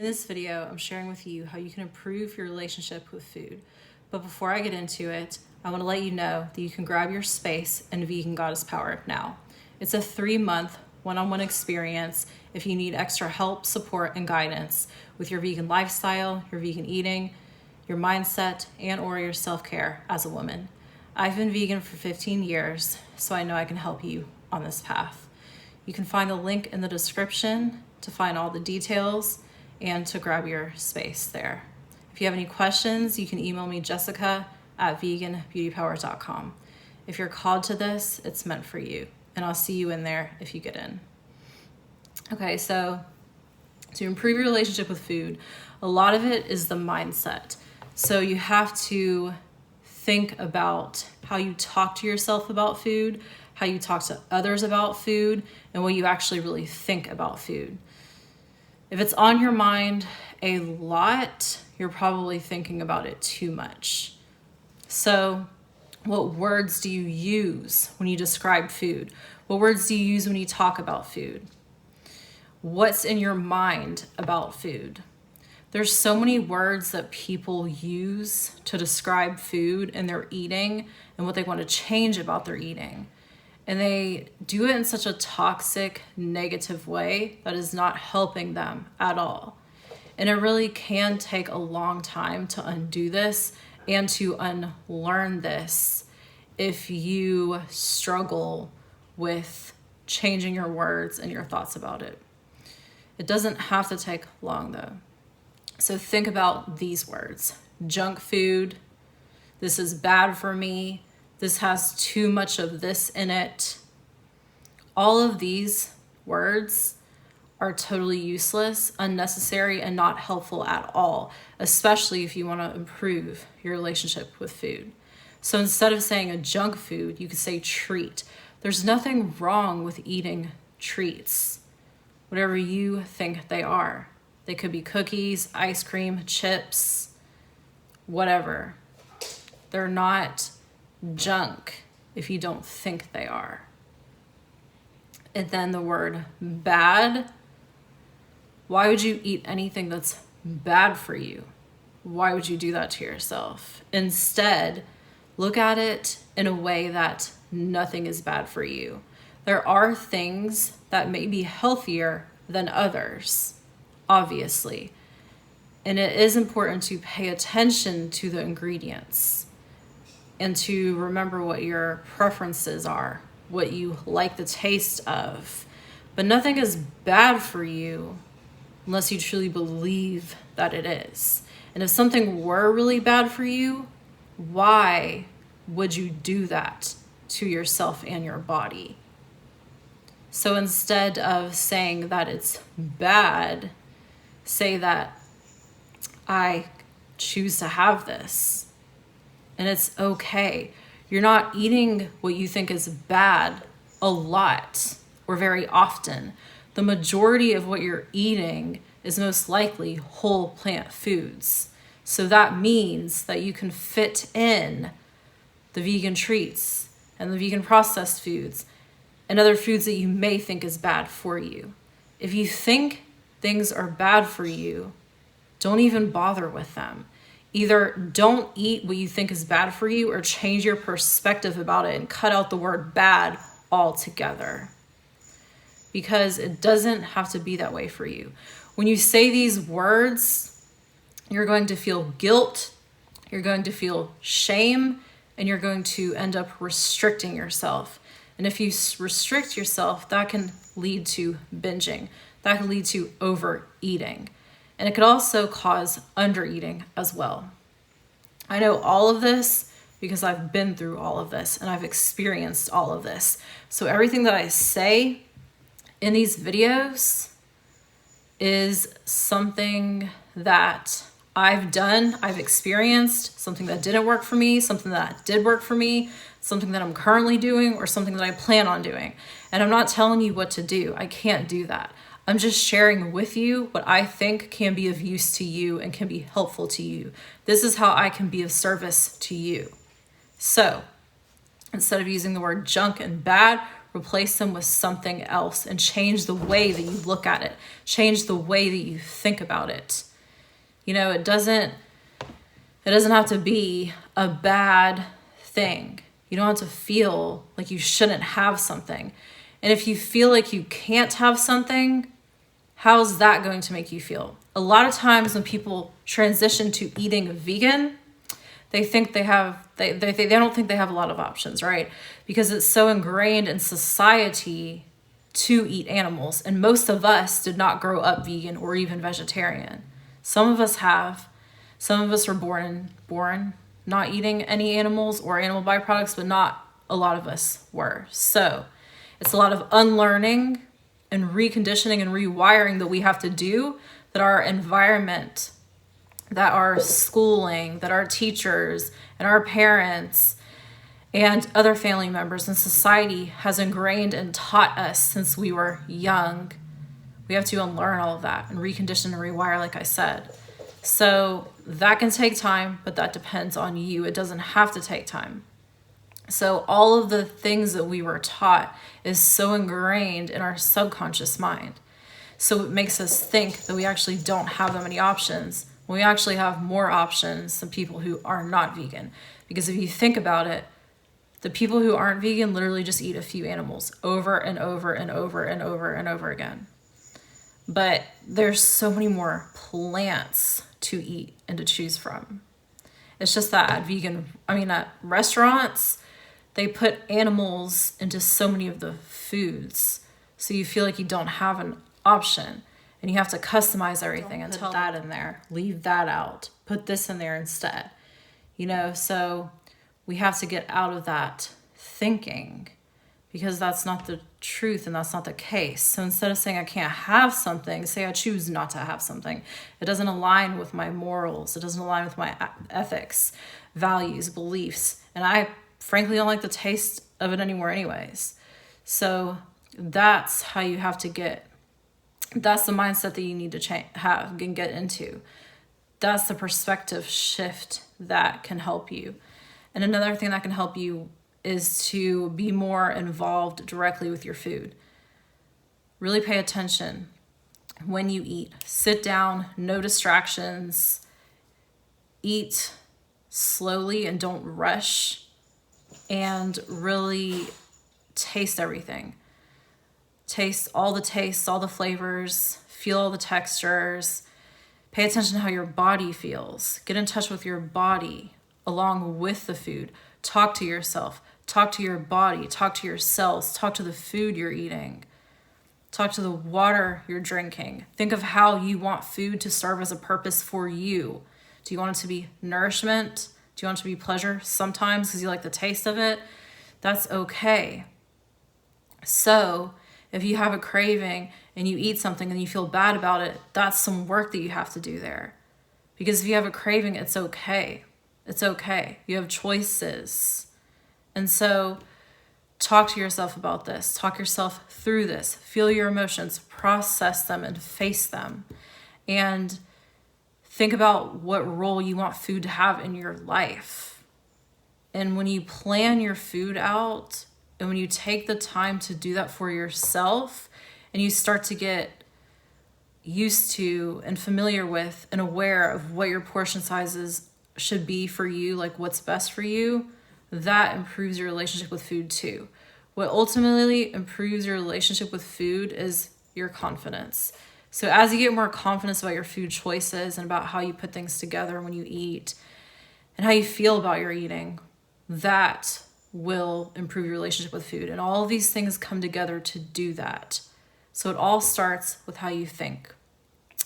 In this video, I'm sharing with you how you can improve your relationship with food. But before I get into it, I want to let you know that you can grab your space in Vegan Goddess Power now. It's a 3-month one-on-one experience if you need extra help, support, and guidance with your vegan lifestyle, your vegan eating, your mindset, and or your self-care as a woman. I've been vegan for 15 years, so I know I can help you on this path. You can find the link in the description to find all the details and to grab your space there. If you have any questions, you can email me, jessica@veganbeautypower.com. If you're called to this, it's meant for you, and I'll see you in there if you get in. Okay, so to improve your relationship with food, a lot of it is the mindset. So you have to think about how you talk to yourself about food, how you talk to others about food, and what you actually really think about food. If it's on your mind a lot, you're probably thinking about it too much. So what words do you use when you describe food? What words do you use when you talk about food? What's in your mind about food? There's so many words that people use to describe food and their eating and what they want to change about their eating. And they do it in such a toxic, negative way that is not helping them at all. And it really can take a long time to undo this and to unlearn this if you struggle with changing your words and your thoughts about it. It doesn't have to take long though. So think about these words: junk food, this is bad for me, this has too much of this in it. All of these words are totally useless, unnecessary, and not helpful at all, especially if you want to improve your relationship with food. So instead of saying a junk food, you could say treat. There's nothing wrong with eating treats, whatever you think they are. They could be cookies, ice cream, chips, whatever. They're not junk if you don't think they are. And then the word bad. Why would you eat anything that's bad for you? Why would you do that to yourself? Instead, look at it in a way that nothing is bad for you. There are things that may be healthier than others, obviously. And it is important to pay attention to the ingredients and to remember what your preferences are, what you like the taste of. But nothing is bad for you unless you truly believe that it is. And if something were really bad for you, why would you do that to yourself and your body? So instead of saying that it's bad, say that I choose to have this. And it's okay. You're not eating what you think is bad a lot or very often. The majority of what you're eating is most likely whole plant foods. So that means that you can fit in the vegan treats and the vegan processed foods and other foods that you may think is bad for you. If you think things are bad for you, don't even bother with them. Either don't eat what you think is bad for you or change your perspective about it and cut out the word bad altogether. Because it doesn't have to be that way for you. When you say these words, you're going to feel guilt, you're going to feel shame, and you're going to end up restricting yourself. And if you restrict yourself, that can lead to binging. That can lead to overeating. And it could also cause undereating as well. I know all of this because I've been through all of this and I've experienced all of this. So everything that I say in these videos is something that I've done, I've experienced, something that didn't work for me, something that did work for me, something that I'm currently doing, or something that I plan on doing. And I'm not telling you what to do. I can't do that. I'm just sharing with you what I think can be of use to you and can be helpful to you. This is how I can be of service to you. So instead of using the word junk and bad, replace them with something else and change the way that you look at it, change the way that you think about it. You know, it doesn't have to be a bad thing. You don't have to feel like you shouldn't have something. And if you feel like you can't have something, how's that going to make you feel? A lot of times when people transition to eating vegan, they think they don't think they have a lot of options, right? Because it's so ingrained in society to eat animals. And most of us did not grow up vegan or even vegetarian. Some of us have. Some of us were born not eating any animals or animal byproducts, but not a lot of us were. So it's a lot of unlearning and reconditioning and rewiring that we have to do, that our environment, that our schooling, that our teachers and our parents and other family members and society has ingrained and taught us since we were young. We have to unlearn all of that and recondition and rewire, like I said. So that can take time, but that depends on you. It doesn't have to take time. So all of the things that we were taught is so ingrained in our subconscious mind. So it makes us think that we actually don't have that many options. We actually have more options than people who are not vegan. Because if you think about it, the people who aren't vegan literally just eat a few animals over and over and over and over and over again. But there's so many more plants to eat and to choose from. It's just that at restaurants, they put animals into so many of the foods. So you feel like you don't have an option and you have to customize everything and put that in there, leave that out, put this in there instead. You know, so we have to get out of that thinking, because that's not the truth and that's not the case. So instead of saying I can't have something, say I choose not to have something. It doesn't align with my morals. It doesn't align with my ethics, values, beliefs. And I frankly don't like the taste of it anymore anyways. So that's how you have to that's the mindset that you need to have and get into. That's the perspective shift that can help you. And another thing that can help you is to be more involved directly with your food. Really pay attention when you eat. Sit down, no distractions. Eat slowly and don't rush. And really taste everything. Taste all the tastes, all the flavors, feel all the textures. Pay attention to how your body feels. Get in touch with your body along with the food. Talk to yourself. Talk to your body. Talk to your cells. Talk to the food you're eating. Talk to the water you're drinking. Think of how you want food to serve as a purpose for you. Do you want it to be nourishment? Do you want it to be pleasure sometimes because you like the taste of it? That's okay. So if you have a craving and you eat something and you feel bad about it, that's some work that you have to do there. Because if you have a craving, it's okay. It's okay. You have choices. And so talk to yourself about this. Talk yourself through this. Feel your emotions, process them, and face them. And think about what role you want food to have in your life. And when you plan your food out, and when you take the time to do that for yourself, and you start to get used to and familiar with and aware of what your portion sizes should be for you, like what's best for you, that improves your relationship with food too. What ultimately improves your relationship with food is your confidence. So as you get more confidence about your food choices and about how you put things together when you eat and how you feel about your eating, that will improve your relationship with food. And all of these things come together to do that. So it all starts with how you think.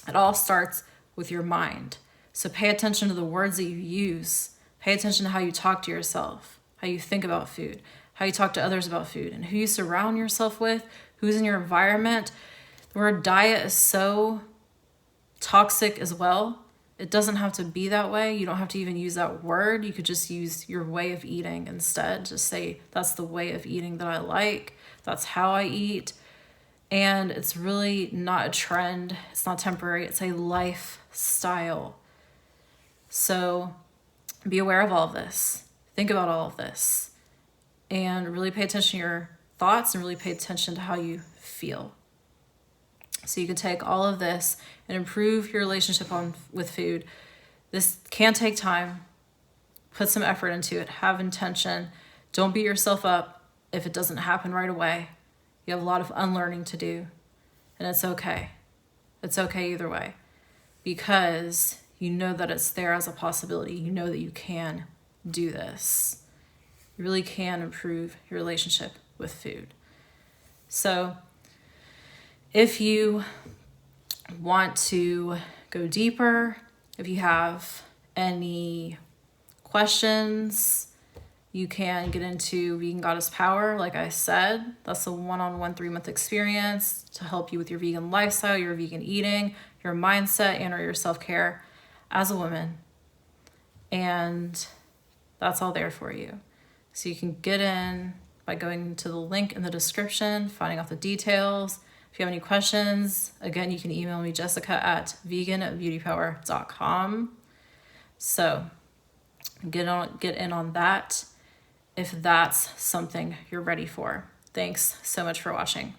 It all starts with your mind. So pay attention to the words that you use. Pay attention to how you talk to yourself, how you think about food, how you talk to others about food, and who you surround yourself with, who's in your environment. The word diet is so toxic as well. It doesn't have to be that way. You don't have to even use that word. You could just use your way of eating instead. Just say, that's the way of eating that I like. That's how I eat. And it's really not a trend. It's not temporary. It's a lifestyle. So be aware of all of this. Think about all of this. And really pay attention to your thoughts and really pay attention to how you feel. So you can take all of this and improve your relationship with food. This can take time. Put some effort into it. Have intention. Don't beat yourself up if it doesn't happen right away. You have a lot of unlearning to do, and it's okay. It's okay either way, because you know that it's there as a possibility. You know that you can do this. You really can improve your relationship with food. So if you want to go deeper, if you have any questions, you can get into Vegan Goddess Power. Like I said, that's a one-on-one 3-month experience to help you with your vegan lifestyle, your vegan eating, your mindset, and or your self-care as a woman. And that's all there for you. So you can get in by going to the link in the description, finding out the details. If you have any questions, again, you can email me, jessica@veganbeautypower.com. So get in on that if that's something you're ready for. Thanks so much for watching.